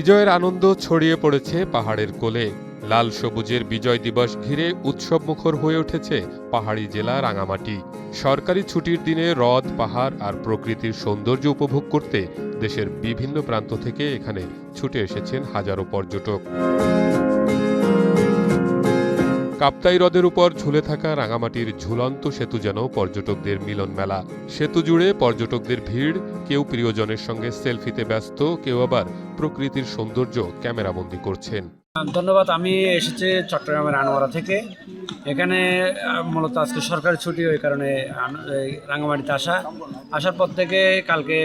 বিজয়ের আনন্দ ছড়িয়ে পড়েছে পাহাড়ের কোলে। লাল সবুজের বিজয় দিবস ঘিরে উৎসবমুখর হয়ে উঠেছে পাহাড়ি জেলা রাঙামাটি। সরকারি ছুটির দিনে হ্রদ, পাহাড় আর প্রকৃতির সৌন্দর্য উপভোগ করতে দেশের বিভিন্ন প্রান্ত থেকে এখানে ছুটে এসেছেন হাজারো পর্যটক। কাপ্তাই হ্রদের উপর ঝুলে থাকা রাঙামাটির ঝুলন্ত সেতু যেন পর্যটকদের মিলন মেলা। সেতু জুড়ে পর্যটকদের ভিড়, কেউ প্রিয়জনের সঙ্গে সেলফিতে ব্যস্ত, কেউ আবার প্রকৃতির সৌন্দর্য ক্যামেরাবন্দি করছেন। ধন্যবাদ। আমি এসেছি চট্টগ্রামের আনোয়ারা থেকে। এখানে মূলত আজকে সরকারি ছুটি, ওই কারণে রাঙামাটিতে আসার পর থেকে কালকে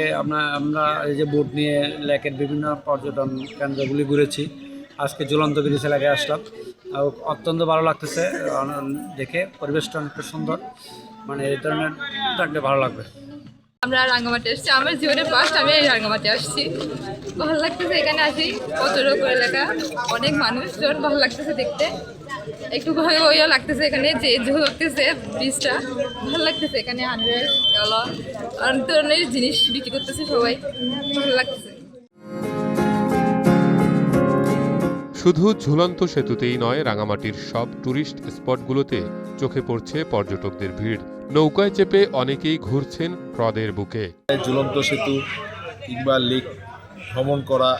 আমরা এই যে বোট নিয়ে লেকের বিভিন্ন পর্যটন কেন্দ্রগুলি ঘুরেছি। আজকে ঝুলন্ত ব্রিজ এলাকায় আসলাম, অত্যন্ত ভালো লাগতেছে দেখে। পরিবেশটা অনেকটা সুন্দর, মানে এই ধরনের থাকলে ভালো লাগবে। আমরা রাঙ্গামাটি আসছি, আমার জীবনের ফার্স্ট আমি এই রাঙ্গামাটি আসছি। ভালো লাগতেছে এখানে আসি, পর্যটক এলাকা, অনেক মানুষজন, ভালো লাগতেছে দেখতে। একটু ভয় ভয়ও লাগতেছে এখানে, যে ঝুলতেছে ব্রিজটা, ভালো লাগতেছে। এখানে আনরেল ডলার অনেক ধরনের জিনিস বিক্রি করতেছে সবাই, ভালো লাগতেছে। শুধু ঝুলন্ত সেতুতেই নয়, রাঙামাটির সব ট্যুরিস্ট স্পটগুলোতে চোখে পড়ছে পর্যটকদের ভিড়। নৌকায় চেপে অনেকেই ঘুরছেন হ্রদের বুকে। ঝুলন্ত সেতু কিংবা লেক ভ্রমণ করা,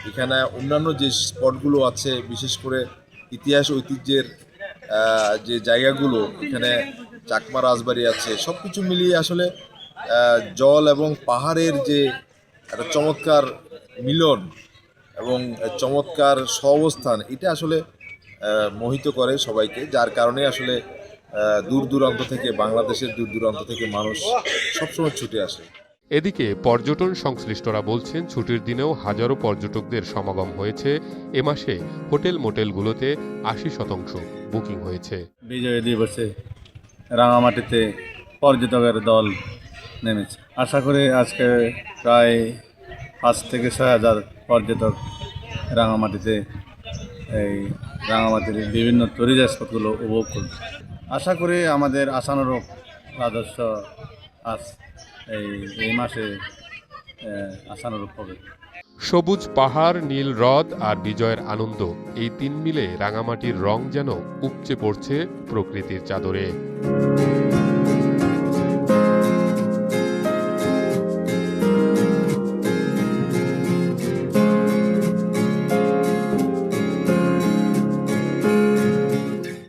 এখানে অন্যান্য যে স্পটগুলো আছে, বিশেষ করে ইতিহাস ঐতিহ্যের যে জায়গাগুলো, এখানে চাকমা রাজবাড়ি আছে, সব কিছু মিলিয়ে আসলে জল এবং পাহাড়ের যে একটা চমৎকার মিলন এবং চমৎকার সহাবস্থান, এটা আসলে মোহিত করে সবাইকে, যার কারণে আসলে দূর দূরান্ত থেকে, বাংলাদেশের দূর দূরান্ত থেকে মানুষ সবসময় ছুটে আসে। এদিকে পর্যটন সংশ্লিষ্টরা বলছেন, ছুটির দিনেও হাজারো পর্যটকদের সমাগম হয়েছে। এ মাসে হোটেল মোটেলগুলোতে 80% বুকিং হয়েছে। বিজয় দিবসে রাঙামাটিতে পর্যটকের দল নেমেছে। আশা করি আজকে প্রায় 5 থেকে 6 হাজার পর্যটক রাঙামাটিতে এই রাঙামাটির বিভিন্ন টুরিস্ট স্পটগুলো উপভোগ করবে। আশা করি আমাদের আশানুরূপ রাজস্ব আজ এই মাসে আশানুরূপ হবে। সবুজ পাহাড়, নীল হ্রদ আর বিজয়ের আনন্দ, এই 3 মিলে রাঙামাটির রং যেন উপচে পড়ছে প্রকৃতির চাদরে।